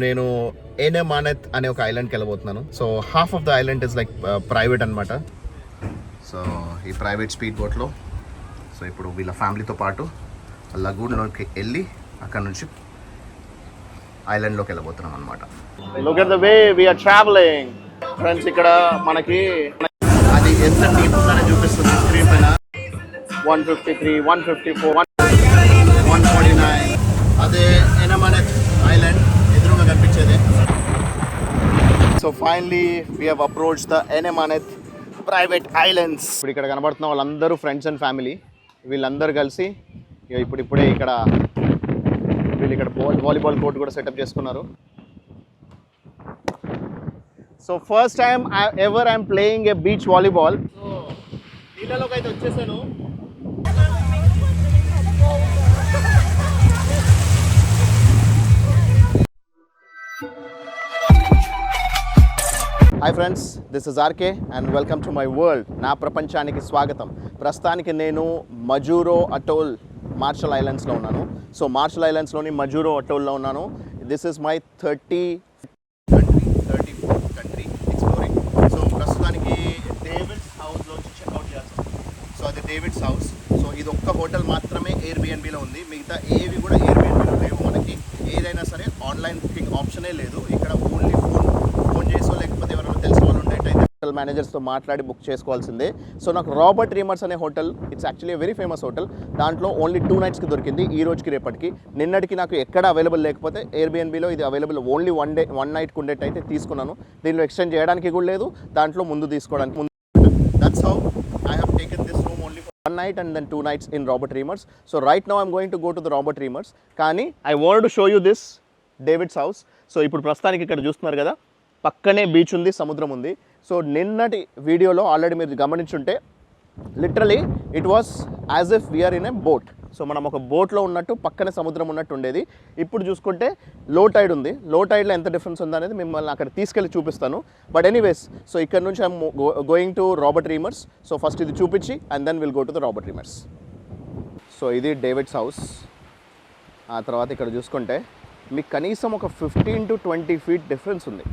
నేను ఏనే మానెత్ అనే ఒక ఐలాండ్కి వెళ్ళబోతున్నాను. So half of the island is like private అనమాట. సో ఈ ప్రైవేట్ స్పీడ్ బోట్లో సో ఇప్పుడు వీళ్ళ ఫ్యామిలీతో పాటు లగూన్లోకి వెళ్ళి అక్కడ నుంచి ఐలాండ్లోకి వెళ్ళబోతున్నాం అనమాట. Look at the way we are traveling. Friends ఇక్కడ మనకి అది ఎంత డీప్ ఉందని చూపిస్తుంది స్క్రీన్ పైన. 153, 154, 149 అదే ఏనే మానెత్ ఐలాండ్ ఎదురుగా కనిపించేది. So finally we have approached the ఏనే మానెత్ ప్రైవేట్ ఐలాండ్స్. ఇప్పుడు ఇక్కడ కనబడుతున్న వాళ్ళందరూ ఫ్రెండ్స్ అండ్ ఫ్యామిలీ. వీళ్ళందరూ కలిసి ఇప్పుడే ఇక్కడ వీళ్ళు ఇక్కడ వాలీబాల్ కోర్ట్ కూడా సెటప్ చేసుకున్నారు. So first time ever I'm playing a beach volleyball. So నీళ్ళలోకి అయితే వచ్చేసాను. Hi friends, this is RK and welcome to my world. నా ప్రపంచానికి స్వాగతం. ప్రస్తుతానికి నేను మజూరో అటోల్ మార్షల్ ఐలాండ్స్లో ఉన్నాను. సో మార్షల్ ఐలాండ్స్లోని మజూరో అటోల్లో ఉన్నాను. This is my 34th country exploring. So ప్రస్తుతానికి డేవిడ్స్ హౌస్లోంచి చెక్అవుట్ చేస్తాం. సో అది డేవిడ్స్ హౌస్. సో ఇది ఒక్క హోటల్ మాత్రమే ఎయిర్బిఎన్బిలో ఉంది. మిగతా ఏవి కూడా ఎయిర్బిఎన్బిలో లేవు. మనకి ఏదైనా సరే ఆన్లైన్ బుకింగ్ ఆప్షనే లేదు. ఇక్కడ ఓన్లీ ఫోన్ చేసో లేకపోతే ఎవరైనా తెలిసిన వాళ్ళు ఉండేటైతే హోటల్ మేనేజర్స్తో మాట్లాడి బుక్ చేసుకోవాల్సిందే. సో నాకు రాబర్ట్ రీమర్స్ అనే hotel, it's actually very famous hotel. దాంట్లో ఓన్లీ 2 నైట్స్కి దొరికింది, ఈ రోజుకి రేపటికి. నిన్నటికి నాకు ఎక్కడ అవైలబుల్ లేకపోతే ఎయిర్బిఎన్బిలో ఇది అవైలబుల్ ఓన్లీ 1 నైట్కి ఉండేటైతే తీసుకున్నాను. దీనిలో ఎక్స్టెండ్ చేయడానికి కూడా లేదు, దాంట్లో ముందు తీసుకోవడానికి ముందు. That's how I have taken this room only for 1 night and then 2 nights in Robert Reimers. So right now I'm going to go to the Robert Reimers. కానీ I wanted to show you this David's house. So ఇప్పుడు ప్రస్తుతానికి ఇక్కడ చూస్తున్నారు కదా, పక్కనే beach ఉంది, సముద్రం ఉంది. సో నిన్నటి వీడియోలో ఆల్రెడీ మీరు గమనించుంటే literally it was as if we're in a boat. So మనం ఒక బోట్లో ఉన్నట్టు పక్కనే సముద్రం ఉన్నట్టు ఉండేది. ఇప్పుడు చూసుకుంటే లో టైడ్ ఉంది. లో టైడ్లో ఎంత డిఫరెన్స్ ఉందనేది మిమ్మల్ని అక్కడ తీసుకెళ్ళి చూపిస్తాను. బట్ ఎనీవేస్, సో ఇక్కడ నుంచి I'm going to Robert Reimers. So first ఇది చూపించి and then will go to the Robert Reimers. So ఇది డేవిడ్స్ హౌస్. ఆ తర్వాత ఇక్కడ చూసుకుంటే మీకు కనీసం ఒక 15 to 20 feet డిఫరెన్స్ ఉంది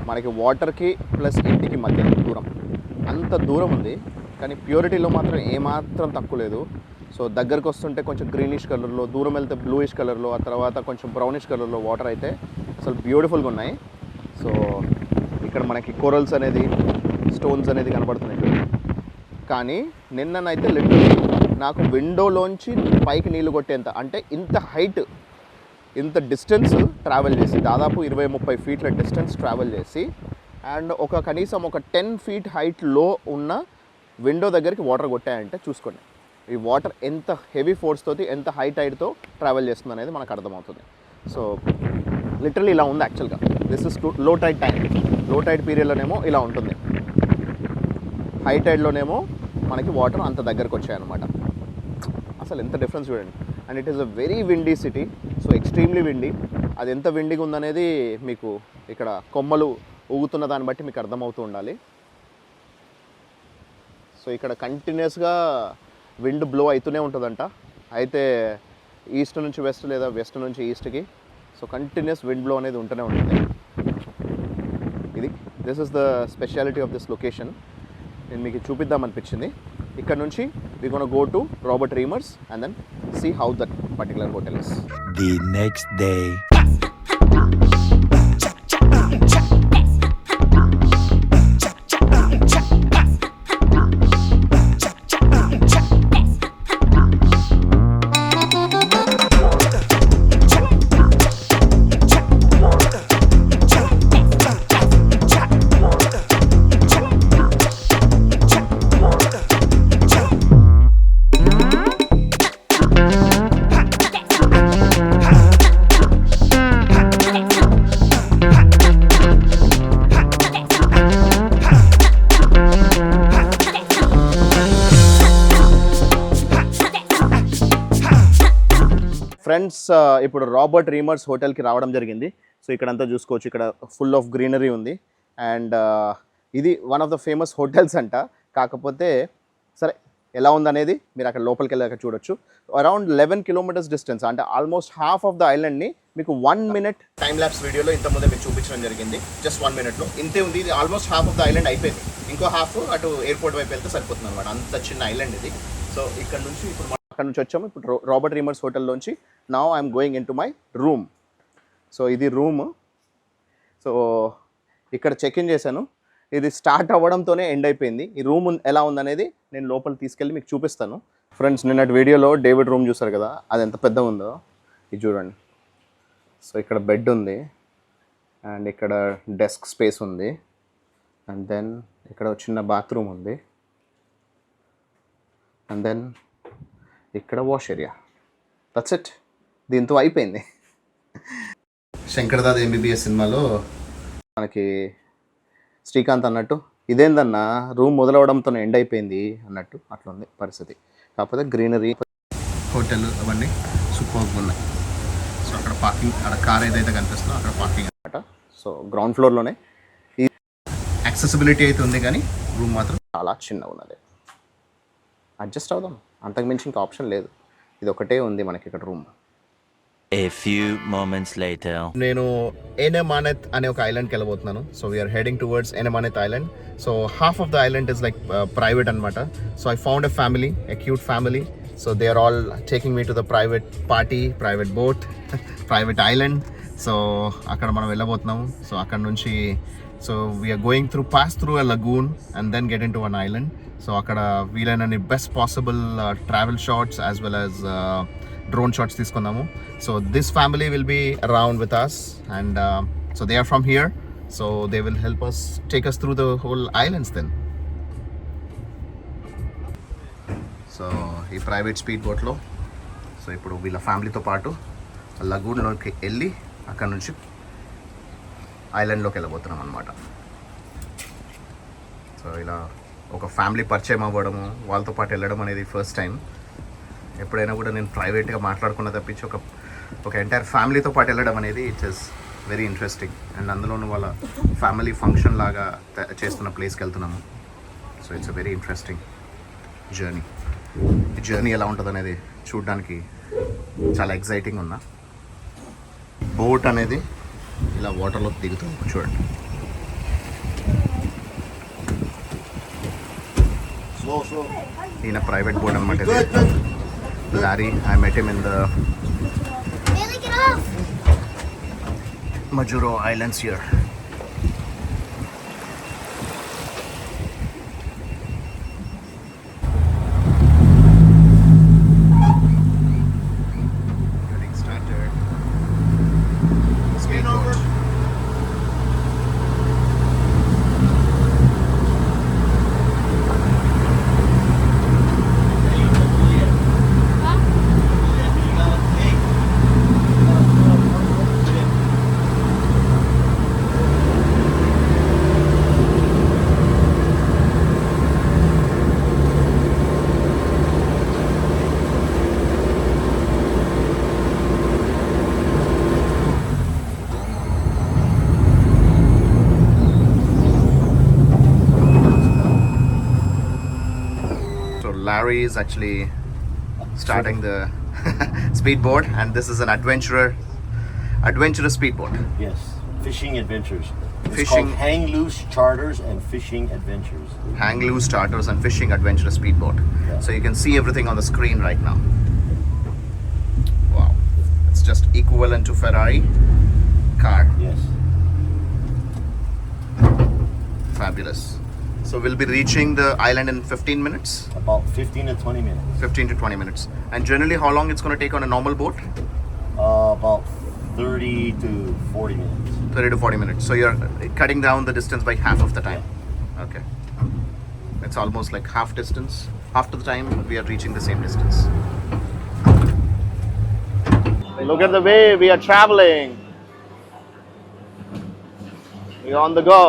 మనకి వాటర్కి ప్లస్ ఇంటికి మధ్య దూరం. అంత దూరం ఉంది, కానీ ప్యూరిటీలో మాత్రం ఏమాత్రం తక్కువ లేదు. సో దగ్గరకు వస్తుంటే కొంచెం గ్రీనిష్ కలర్లో, దూరం వెళ్తే బ్లూయిష్ కలర్లో, ఆ తర్వాత కొంచెం బ్రౌనిష్ కలర్లో వాటర్ అయితే అసలు బ్యూటిఫుల్గా ఉన్నాయి. సో ఇక్కడ మనకి కోరల్స్ అనేది, స్టోన్స్ అనేది కనబడుతున్నాయి. కానీ నిన్ననైతే లిటరలీ నాకు విండోలోంచి పైకి నీళ్ళు కొట్టేంత, అంటే ఇంత హైట్, ఇంత డిస్టెన్స్ ట్రావెల్ చేసి, దాదాపు 20-30 ఫీట్ల డిస్టెన్స్ ట్రావెల్ చేసి అండ్ ఒక కనీసం ఒక 10 feet హైట్లో ఉన్న విండో దగ్గరికి వాటర్ కొట్టాయంటే చూసుకోండి ఈ వాటర్ ఎంత హెవీ ఫోర్స్ తోటి, ఎంత హై టైడ్తో ట్రావెల్ చేస్తుంది అనేది మనకు అర్థమవుతుంది. సో లిటరలీ ఇలా ఉంది యాక్చువల్గా. This is low tide time. Low tide పీరియడ్లోనేమో ఇలా ఉంటుంది, హై టైడ్లోనేమో మనకి వాటర్ అంత దగ్గరకు వచ్చాయన్నమాట. అసలు ఎంత డిఫరెన్స్ చూడండి. And it is a very windy city. So extremely windy. అది ఎంత విండీగా ఉందనేది మీకు ఇక్కడ కొమ్మలు ఊగుతున్న దాన్ని బట్టి మీకు అర్థమవుతూ ఉండాలి. సో ఇక్కడ కంటిన్యూస్గా విండ్ బ్లో అవుతూనే ఉంటుందంట. అయితే ఈస్ట్ నుంచి వెస్ట్ లేదా వెస్ట్ నుంచి ఈస్ట్కి, సో కంటిన్యూస్ విండ్ బ్లో అనేది ఉంటూనే ఉంటుంది. This is the speciality of this location. నేను మీకు చూపిద్దామనిపించింది. ఇక్కడ నుంచి we gonna go to Robert Reimers and then see how that particular hotel is. The next day. Friends, ఇప్పుడు రాబర్ట్ రీమర్స్ హోటల్కి రావడం జరిగింది. సో ఇక్కడంతా చూసుకోవచ్చు, ఇక్కడ ఫుల్ ఆఫ్ గ్రీనరీ ఉంది. అండ్ ఇది one of the famous hotels అంట. కాకపోతే సరే ఎలా ఉందనేది మీరు అక్కడ లోపలికి వెళ్ళాక చూడొచ్చు. అరౌండ్ 11 kilometers డిస్టెన్స్, అంటే ఆల్మోస్ట్ హాఫ్ ఆఫ్ ద ఐలాండ్ని మీకు 1 minute టైం ల్యాప్స్ వీడియోలో ఇంతకుముందే మీకు చూపించడం జరిగింది. జస్ట్ 1 minuteలో ఇంతే ఉంది. ఇది almost half of the island అయిపోయింది. ఇంకో హాఫ్ అటు ఎయిర్పోర్ట్ వైపు వెళ్తే సరిపోతుంది అనమాట. అంత చిన్న ఐలాండ్ ఇది. సో ఇక్కడ నుంచి ఇప్పుడు అక్కడ నుంచి వచ్చాము. ఇప్పుడు రాబర్ట్ రీమర్స్ హోటల్లోంచి now I'm going in to my room. So ఇది రూమ్. సో ఇక్కడ చెక్ ఇన్ చేశాను. ఇది స్టార్ట్ అవ్వడంతోనే ఎండ్ అయిపోయింది. ఈ రూమ్ ఎలా ఉందనేది నేను లోపల తీసుకెళ్ళి మీకు చూపిస్తాను. ఫ్రెండ్స్, నిన్నటి వీడియోలో డేవిడ్ రూమ్ చూసారు కదా, అది ఎంత పెద్ద ఉందో ఇది చూడండి. సో ఇక్కడ బెడ్ ఉంది అండ్ ఇక్కడ డెస్క్ స్పేస్ ఉంది అండ్ దెన్ ఇక్కడ చిన్న బాత్రూమ్ ఉంది అండ్ దెన్ ఇక్కడ వాష్ ఏరియా. That's it. దీంతో అయిపోయింది. శంకర్దాద్ ఎంబీబీఎస్ సినిమాలో మనకి శ్రీకాంత్ అన్నట్టు ఇదేందన్నా రూమ్ మొదలవడంతో ఎండ్ అయిపోయింది అన్నట్టు అట్లా ఉంది పరిస్థితి. కాకపోతే గ్రీనరీ, హోటల్ అవన్నీ సూపర్గా ఉన్నాయి. సో అక్కడ పార్కింగ్, అక్కడ కార్ ఏదైతే కనిపిస్తుందో అక్కడ పార్కింగ్ అనమాట. సో గ్రౌండ్ ఫ్లోర్లోనే ఈ యాక్సెసిబిలిటీ అయితే ఉంది కానీ రూమ్ మాత్రం చాలా చిన్నగా ఉన్నది. అడ్జస్ట్ అవుదాం, అంతకు మించి ఇంకా ఆప్షన్ లేదు. ఇది ఒకటే ఉంది మనకి ఇక్కడ room. A few moments later. నేను ఎనమానెత్ అనే ఒక ఐలాండ్కి వెళ్ళబోతున్నాను. సో వీఆర్ హెడింగ్ టువర్డ్స్ ఎనమానెత్ island. So half of the island is like private అనమాట. So I found a family, a cute family. So they are all taking me to the private party, private boat, private island. So అక్కడ మనం వెళ్ళబోతున్నాము. So అక్కడ నుంచి so we're going pass through a lagoon and then get in to one island. So అక్కడ వీలైనన్ని best possible travel shots as well as drone shots తీసుకుందాము. So this family will be around with us and so they are from here, so they will help us, take us through the whole islands then. So ఈ private speed బోట్లో so ఇప్పుడు వీళ్ళ ఫ్యామిలీతో పాటు లగూన్లోకి వెళ్ళి అక్కడ నుంచి ఐలాండ్లోకి వెళ్ళబోతున్నాం అనమాట. సో ఇలా ఒక ఫ్యామిలీ పరిచయం అవ్వడము, వాళ్ళతో పాటు వెళ్ళడం అనేది ఫస్ట్ టైం. ఎప్పుడైనా కూడా నేను ప్రైవేట్గా మాట్లాడుకున్న తప్పించి ఒక ఎంటైర్ ఫ్యామిలీతో పాటు వెళ్ళడం అనేది it's is very interesting. And అందులోనూ వాళ్ళ ఫ్యామిలీ ఫంక్షన్ లాగా చేస్తున్న ప్లేస్కి వెళ్తున్నాము. So it's a very interesting journey. ఈ జర్నీ ఎలా ఉంటుంది అనేది చూడడానికి చాలా ఎక్సైటింగ్ ఉన్నా. బోట్ అనేది ఇలా వాటర్లోకి దిగుతుంది చూడండి. ఈయన ప్రైవేట్ బోట్ అనమాట ఇది. Larry, I met him in the Majuro Islands here. Getting started. Skateboard. Larry is actually starting the speedboat, and this is an adventurous speedboat. Yes, fishing adventures. It's Fishing- called Hang Loose Charters and Fishing Adventures. Hang loose charters and fishing adventurous speedboat. Yeah. So you can see everything on the screen right now. Wow, it's just equivalent to Ferrari car. Yes. Fabulous. So we'll be reaching the island in 15 minutes. About 15 to 20 minutes. 15 to 20 minutes. And generally, how long it's going to take on a normal boat? About 30 to 40 minutes. 30 to 40 minutes. So you're cutting down the distance by half of the time. Okay. It's almost like half distance. Half of the time, we are reaching the same distance. Look at the way we are traveling. We're on the go.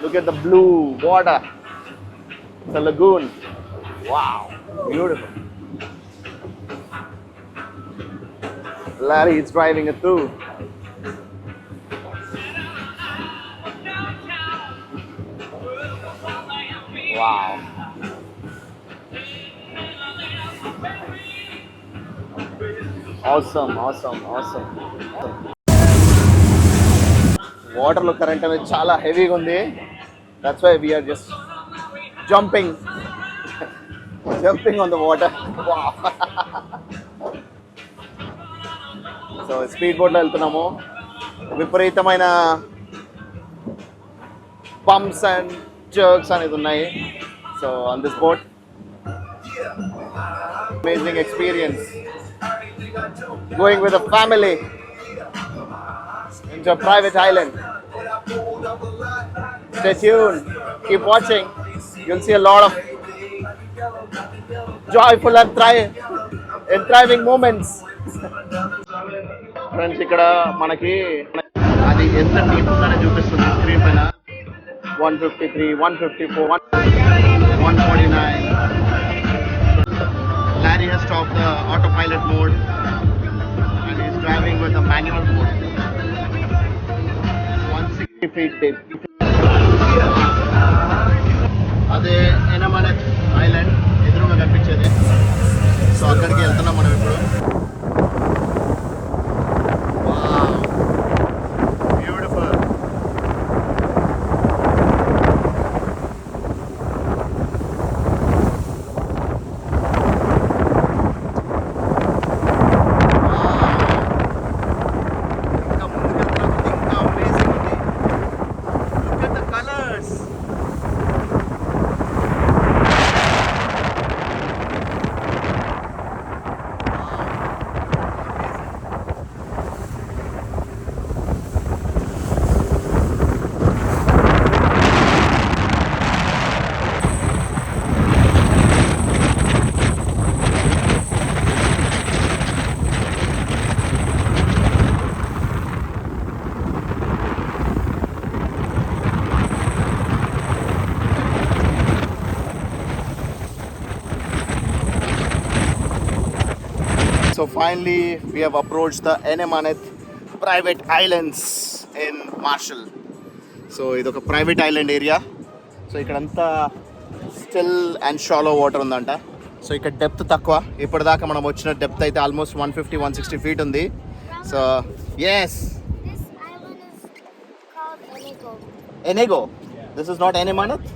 Look at the blue water. The lagoon. Wow, beautiful. Larry is driving it too. Wow. awesome. వాటర్లో current అనేది చాలా హెవీగా ఉంది. That's why we're just jumping on the water. So speed బోట్లో వెళ్తున్నాము. విపరీతమైన pumps and jerks అనేది ఉన్నాయి. So on this boat amazing experience going with a family into a private island. Stay tuned, keep watching, you'll see a lot of joyful and thriving moments. Friends, ikkada manaki adi enta deep undane chupistundi screen paina. 153, 154, 149. Larry has stopped the autopilot mode and he's driving with a manual mode. 160 feet deep. అదే ఎనమనత్ island ఎదురుగా కనిపించేది. So అక్కడికి వెళ్తున్నాం మనం ఇప్పుడు. Beautiful. So finally, we have approached the Enemaneth private islands in Marshall. So ఇది ఒక private island area. So ఇక్కడంతా స్టిల్ అండ్ షాలో వాటర్ ఉందంట. సో ఇక్కడ డెప్త్ తక్కువ. ఇప్పటిదాకా మనం వచ్చిన డెప్త్ అయితే ఆల్మోస్ట్ 150-160 ఫీట్ ఉంది. So yes, This island is called Enego. Enego. This is not Enemaneth.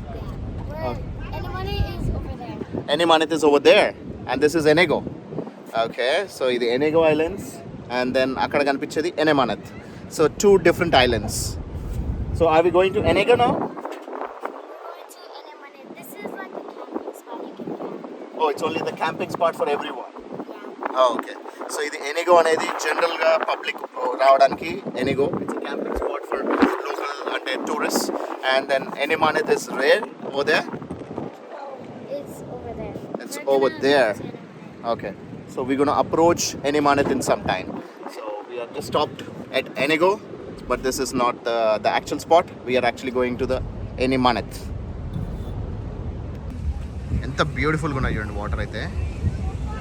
Where Enemone is over there. Enemaneth is over there and this is Enego. Okay, so ఇది Enego Islands and then అక్కడ కనిపించేది Enemaneth. So two different islands. So are we going to Enego now? We're going to Enemone. This is like the camping spot you can camp. Oh, it's only the camping spot for everyone. Yeah. Oh, okay. So ఇది Enego అనేది జనరల్గా public రావడానికి Enego. It's a camping spot for local అంటే tourists. And then Enemaneth is where? Over there? It's over there. It's We're over gonna there. go to Enemone. Okay. So we're going to approach Enemaneth in some time. So we are just stopped at Enego, but this is not the actual spot. We are actually going to the Enemaneth. ఎంత బ్యూటిఫుల్గా ఉన్నాయి చూడండి water అయితే.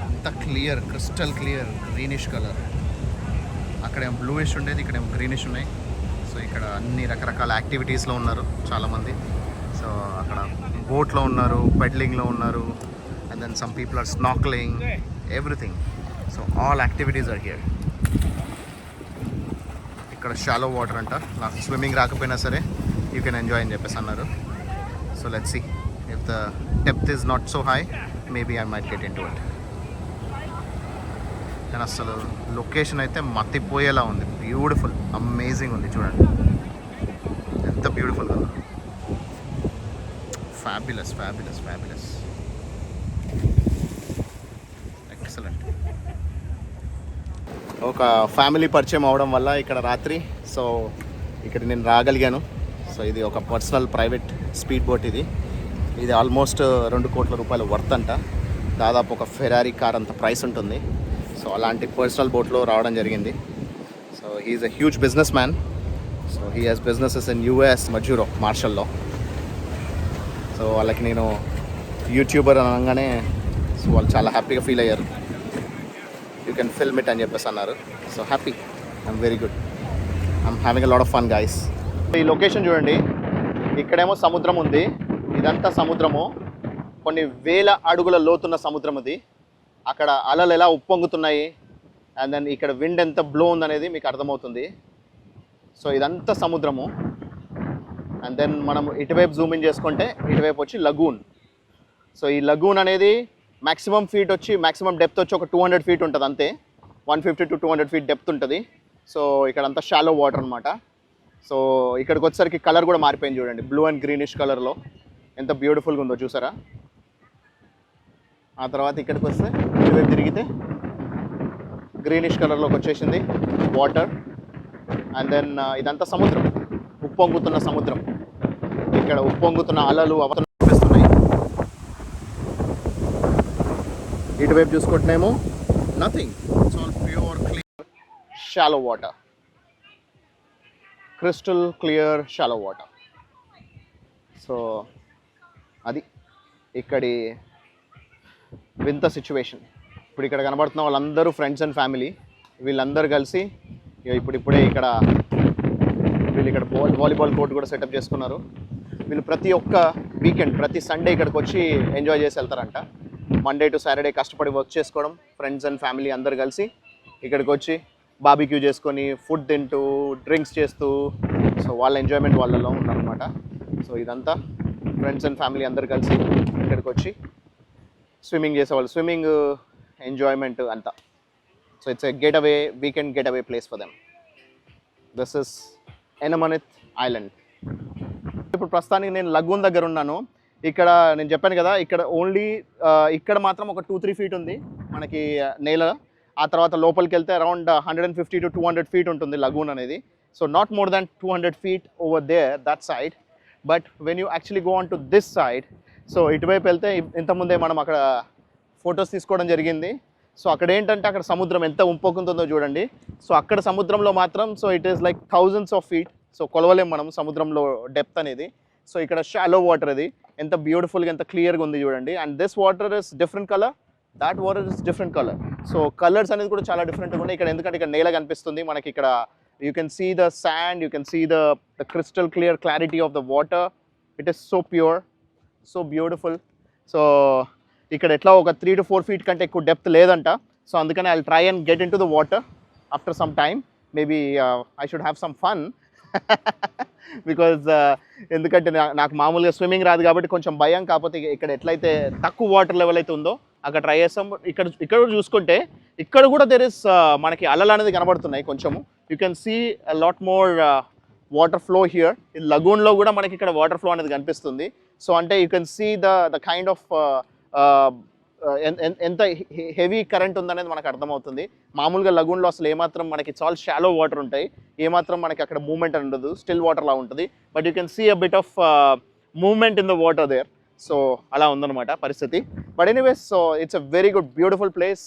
ఎంత clear, crystal clear, greenish colour. అక్కడేమో bluish ఉండేది, ఇక్కడేమో greenish ఉన్నాయి. సో ఇక్కడ అన్ని రకరకాల యాక్టివిటీస్లో ఉన్నారు చాలామంది. సో అక్కడ బోట్లో ఉన్నారు, పెడ్లింగ్లో ఉన్నారు, and then some people are snorkeling, everything. So all activities are here. ఇక్కడ షాలో వాటర్ అంట. నాకు స్విమ్మింగ్ రాకపోయినా సరే యూ కెన్ ఎంజాయ్ అని చెప్పేసి అన్నారు. So let's see if the depth is not so high, maybe I might get in to it. కానీ అసలు లొకేషన్ అయితే మతిపోయేలా ఉంది. బ్యూటిఫుల్, అమేజింగ్ ఉంది చూడండి. ఎంత బ్యూటిఫుల్గా ఉంది. ఫ్యాబులస్. ఎక్సలెంట్. ఒక ఫ్యామిలీ పరిచయం అవడం వల్ల ఇక్కడ రాత్రి సో ఇక్కడ నేను రాగలిగాను. సో ఇది ఒక పర్సనల్ ప్రైవేట్ స్పీడ్ బోట్. ఇది ఆల్మోస్ట్ 2 కోట్ల రూపాయల వర్త్ అంట. దాదాపు ఒక ఫెరారీ కార్ అంత ప్రైస్ ఉంటుంది. సో అలాంటి పర్సనల్ బోట్లో రావడం జరిగింది. So he's a huge businessman. So he has businesses in US, Majuro, మార్షల్లో. సో వాళ్ళకి నేను యూట్యూబర్ అనగానే సో వాళ్ళు చాలా హ్యాపీగా ఫీల్ అయ్యారు. యూ కెన్ ఫిల్మ్ ఇట్ అని చెప్పేసి అన్నారు. So happy, I'm very good. I'm having a lot of fun guys. ఈ లొకేషన్ చూడండి. ఇక్కడేమో సముద్రం ఉంది. ఇదంతా సముద్రము, కొన్ని వేల అడుగుల లోతున్న సముద్రం ఇది. అక్కడ అలలు ఎలా ఉప్పొంగుతున్నాయి అండ్ దెన్ ఇక్కడ విండ్ ఎంత బ్లో ఉందనేది మీకు అర్థమవుతుంది. సో ఇదంతా సముద్రము. అండ్ దెన్ మనం ఇటువైపు జూమ్ ఇన్ చేసుకుంటే ఇటువైపు వచ్చి లగూన్. సో ఈ లగూన్ అనేది మ్యాక్సిమం డెప్త్ వచ్చి ఒక 200 feet ఉంటుంది అంతే. 150 to 200 feet డెప్త్ ఉంటుంది. సో ఇక్కడ అంతా షాలో వాటర్ అనమాట. సో ఇక్కడికి వచ్చేసరికి కలర్ కూడా మారిపోయింది చూడండి, బ్లూ అండ్ గ్రీనిష్ కలర్లో ఎంత బ్యూటిఫుల్గా ఉందో చూసారా. ఆ తర్వాత ఇక్కడికి వస్తే ఇటువైపు తిరిగితే గ్రీనిష్ కలర్లోకి వచ్చేసింది వాటర్. అండ్ దెన్ ఇదంతా సముద్రం, ఉప్పొంగుతున్న సముద్రం. ఇక్కడ ఉప్పొంగుతున్న అలలు అవతరిస్తున్నాయి. ఇటువైపు చూసుకుంటేనేమో nothing, it's all pure clear shallow water, crystal clear shallow water. So అది ఇక్కడి వింత సిచ్యువేషన్. ఇప్పుడు ఇక్కడ కనబడుతున్న వాళ్ళందరూ ఫ్రెండ్స్ అండ్ ఫ్యామిలీ. వీళ్ళందరూ కలిసి ఇప్పుడే ఇక్కడ వాలీబాల్ కోర్ట్ కూడా సెటప్ చేసుకున్నారు. వీళ్ళు ప్రతి ఒక్క వీకెండ్, ప్రతి సండే ఇక్కడికి వచ్చి ఎంజాయ్ చేసి వెళ్తారంట. మండే టు సాటర్డే కష్టపడి వర్క్ చేసుకోవడం, ఫ్రెండ్స్ అండ్ ఫ్యామిలీ అందరు కలిసి ఇక్కడికి వచ్చి బార్బిక్యూ చేసుకొని ఫుడ్ తింటూ డ్రింక్స్ చేస్తూ, సో వాళ్ళ ఎంజాయ్మెంట్ వాళ్ళలో ఉన్నారనమాట. సో ఇదంతా ఫ్రెండ్స్ అండ్ ఫ్యామిలీ అందరు కలిసి ఇక్కడికి వచ్చి స్విమ్మింగ్ చేసేవాళ్ళు, స్విమ్మింగ్ ఎంజాయ్మెంట్ అంతా. So it's a weekend getaway place for them. This is ఎనమనత్ ఐలాండ్. ఇప్పుడు ప్రస్తుతానికి నేను లగూన్ దగ్గర ఉన్నాను. ఇక్కడ నేను చెప్పాను కదా, ఇక్కడ ఓన్లీ ఇక్కడ మాత్రం ఒక 2-3 feet ఉంది మనకి నేల. ఆ తర్వాత లోపలికి వెళ్తే అరౌండ్ 150 to 200 feet ఉంటుంది లగూన్ అనేది. So not more than 200 feet over there that side. But when you actually go on to this side, so ఇటువైపు వెళ్తే ఇంతకుముందే మనం అక్కడ ఫొటోస్ తీసుకోవడం జరిగింది. సో అక్కడ ఏంటంటే అక్కడ సముద్రం ఎంత ఉంపొంగుతుందో చూడండి. సో అక్కడ సముద్రంలో మాత్రం so it is like thousands of feet. So కొలవలేం మనం సముద్రంలో డెప్త్ అనేది. సో ఇక్కడ షాలో వాటర్ అది ఎంత బ్యూటిఫుల్గా ఎంత క్లియర్గా ఉంది చూడండి. And this water is different colour, that water is different colour. So colours అనేది కూడా చాలా డిఫరెంట్గా ఉన్నాయి ఇక్కడ. ఎందుకంటే ఇక్కడ నేల కనిపిస్తుంది మనకి. ఇక్కడ you can see the sand, you can see the crystal clear clarity of the water. It is so pure, so beautiful. So ఇక్కడ ఎట్లా ఒక 3 to 4 feet కంటే ఎక్కువ డెప్త్ లేదంట. సో అందుకని I will try and get in to the water after some time. Maybe I should have some fun because ఎందుకంటే నాకు మామూలుగా స్విమ్మింగ్ రాదు కాబట్టి కొంచెం భయం. కాకపోతే ఇక్కడ ఎట్లయితే తక్కువ వాటర్ లెవెల్ అయితే ఉందో అక్కడ ట్రై చేస్తాం. ఇక్కడ చూసుకుంటే ఇక్కడ కూడా దెర్ ఇస్ మనకి అలలు అనేది కనబడుతున్నాయి కొంచెము. You can see a lot more water flow here. ఈ లగూన్లో కూడా మనకి ఇక్కడ వాటర్ ఫ్లో అనేది కనిపిస్తుంది. సో అంటే you can see the kind of ఎంత హెవీ కరెంట్ ఉందనేది మనకు అర్థమవుతుంది. మామూలుగా లగూన్లో అసలు ఏమాత్రం మనకి చాలా షాలో వాటర్ ఉంటాయి, ఏమాత్రం మనకి అక్కడ మూవ్మెంట్ అని ఉండదు, స్టిల్ వాటర్ లా ఉంటుంది. But you can see a bit of movement in the water there. So అలా ఉందన్నమాట పరిస్థితి. But anyways, so it's a very good beautiful place,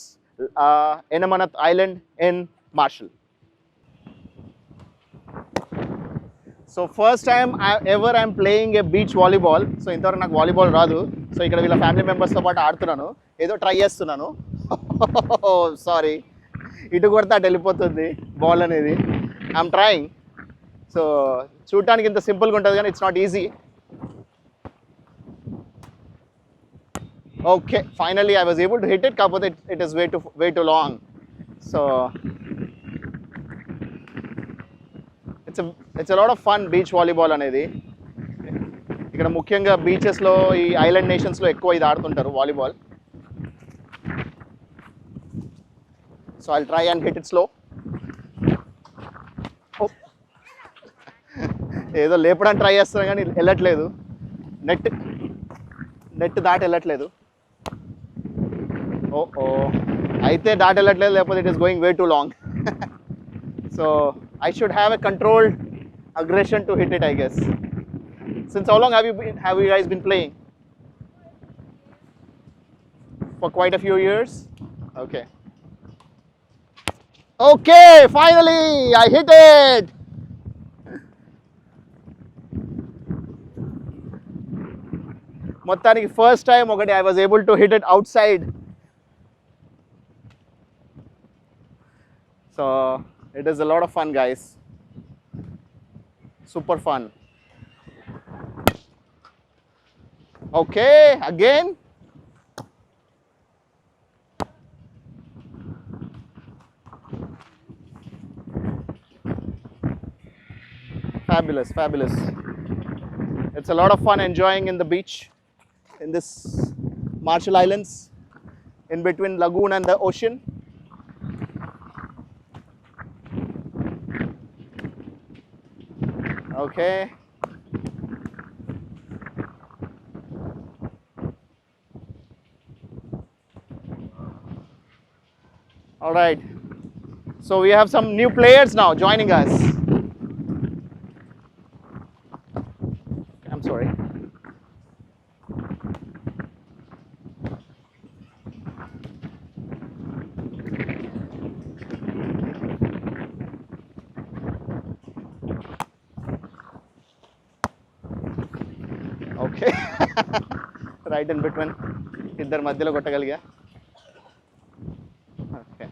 ఎనమనత్ island in Marshall. So first time ever I'm playing a beach volleyball. So ఇంతవరకు నాకు volleyball రాదు. So ఇక్కడ వీళ్ళ family మెంబర్స్తో పాటు ఆడుతున్నాను, ఏదో ట్రై చేస్తున్నాను. సారీ, ఇటు కొడితే అటు వెళ్ళిపోతుంది బాల్ అనేది. I'm trying. సో చూడటానికి ఇంత సింపుల్గా ఉంటుంది కానీ it's not easy. Okay, finally I was able to hit it. కాకపోతే it is way too long. So it's a lot of fun beach volleyball అనేది. ఇక్కడ ముఖ్యంగా బీచెస్లో, ఈ ఐలాండ్ నేషన్స్లో ఎక్కువ ఇది ఆడుతుంటారు volleyball. So I'll try and hit it slow. ఏదో లేపడానికి ట్రై చేస్తున్నా కానీ వెళ్ళట్లేదు, నెట్ దాటి వెళ్ళట్లేదు. ఓ అయితే దాటి వెళ్ళట్లేదు, లేకపోతే it is going way too long. So I should have a controlled aggression to hit it, I guess. Since how long have you guys been playing? For quite a few years? Okay. Okay, finally I hit it. మొత్తానికి first time ఒకటి I was able to hit it outside. So it is a lot of fun, guys. Super fun. Okay, again. Fabulous, fabulous. It's a lot of fun enjoying in the beach in this Marshall Islands in between lagoon and the ocean. Okay. All right. So we have some new players now joining us. I'm sorry. Okay. Right in between. ఇద్దరు మధ్యలో కొట్టగలిగా. Okay.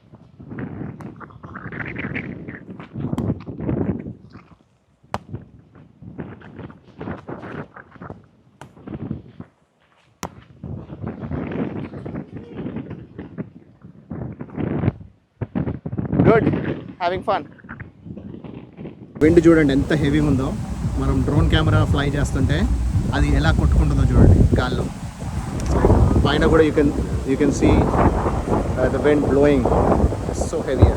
Good. Having fun. Wind చూడండి ఎంత heavy ఉందో. మనం drone camera fly చేస్తుంటే అది ఎలా కొట్టుకుంటుందో చూడండి గాల్లో. పైన కూడా you can see the wind blowing so heavy.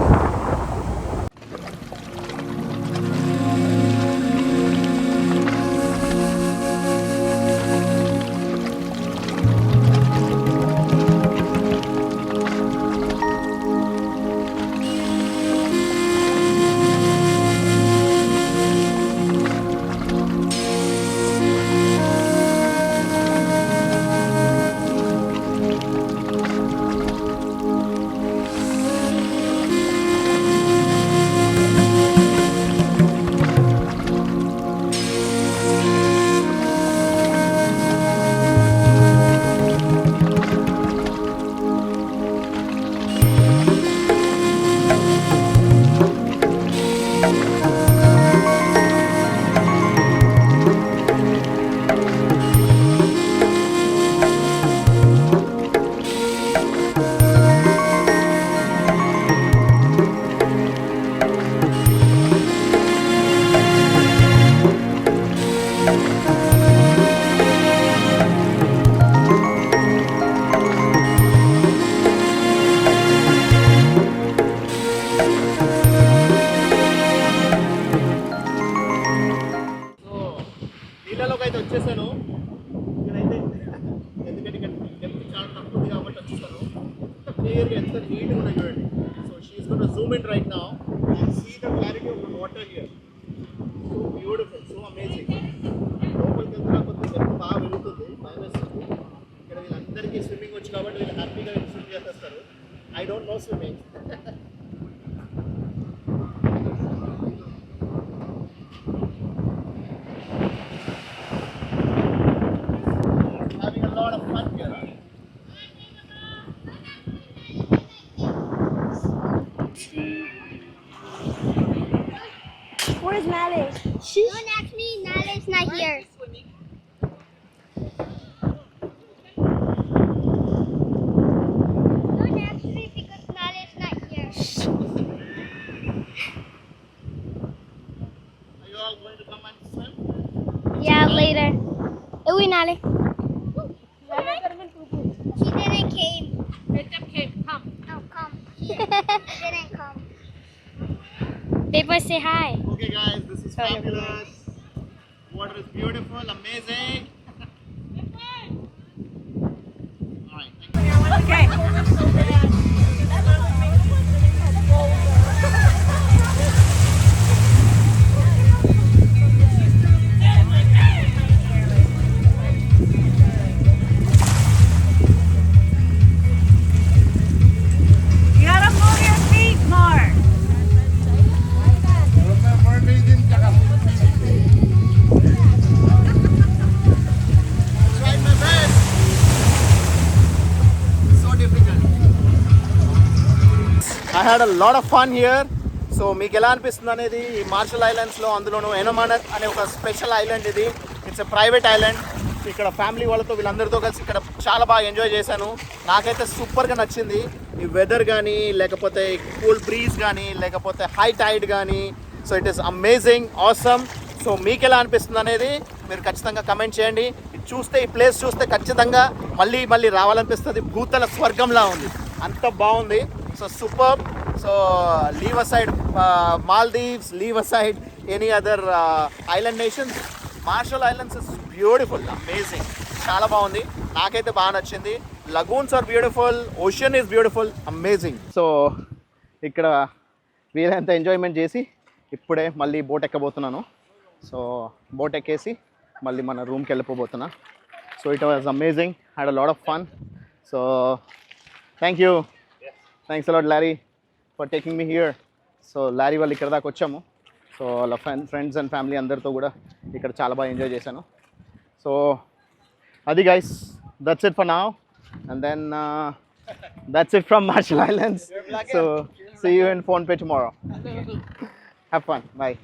నీళ్ళలోకి అయితే వచ్చేసాను. ఇక్కడైతే ఎందుకంటే ఇక్కడ డెప్త్ చాలా తక్కువ ఉంది కాబట్టి వచ్చేసాను. క్లియర్గా ఎంత నీట్గా ఉన్నాయి చూడండి. So she's gonna zoom in right now and see the clarity of the water here. So beautiful, so amazing. లోపలికి వెళ్తున్నా కొద్ది ఎంత బాగా వెళ్తుంది, భయం వేస్తుంది. ఇక్కడ వీళ్ళందరికీ స్విమ్మింగ్ వచ్చు కాబట్టి వీళ్ళు హ్యాపీగా స్విమ్ చేసేస్తారు. I don't know swimming. Having a lot of fun here. Where's Nale? Don't ask me. Nale's not here. Don't ask me because Nale's not here. Are you all going to come and swim? Yeah, later. Oh, we Nale. She didn't came. Come. No, come. She didn't come. Paper, say hi. Okay guys, this is fabulous. Water is beautiful, amazing. Alright, thank you. You gotta move your feet more. Tried my best. So difficult. I had a lot of fun here. So మీకు ఎలా అనిపిస్తుంది అనేది ఈ martial ఐలాండ్స్లో, అందులోనూ ఎనమానత్ అనే ఒక special island ఇది. It's a private island. ఇక్కడ ఫ్యామిలీ వాళ్ళతో వీళ్ళందరితో కలిసి ఇక్కడ చాలా బాగా ఎంజాయ్ చేశాను. నాకైతే సూపర్గా నచ్చింది. ఈ వెదర్ కానీ, లేకపోతే కూల్ బ్రీజ్ కానీ, లేకపోతే హై టైడ్ కానీ. So it is amazing, awesome. So మీకు ఎలా అనిపిస్తుంది అనేది మీరు ఖచ్చితంగా కమెంట్ చేయండి. ఇది చూస్తే, ఈ ప్లేస్ చూస్తే ఖచ్చితంగా మళ్ళీ మళ్ళీ రావాలనిపిస్తుంది. భూతల స్వర్గంలా ఉంది, అంత బాగుంది. So super. So leave aside Maldives, leave aside any other island nations, Marshall Islands is beautiful, amazing, చాలా బాగుంది. నాకైతే బాగా నచ్చింది. Lagoons are beautiful, ocean is beautiful, amazing. So ఇక్కడ వీలైనంత ఎంజాయ్మెంట్ చేసి ఇప్పుడే మళ్ళీ బోట్ ఎక్కబోతున్నాను. సో బోట్ ఎక్కేసి మళ్ళీ మన రూమ్కి వెళ్ళిపోబోతున్నా. So it was amazing, had a lot of fun. So thank you, thanks a lot Larry for taking me here. So Larry వాళ్ళు ఇక్కడ దాకా వచ్చాము. సో వాళ్ళ ఫ్రెండ్స్ అండ్ ఫ్యామిలీ అందరితో కూడా ఇక్కడ చాలా బాగా ఎంజాయ్ చేశాను. సో అది guys, that's it for now, and then that's it from Marshall Islands. So see you in PhonePe tomorrow. Have fun. Bye.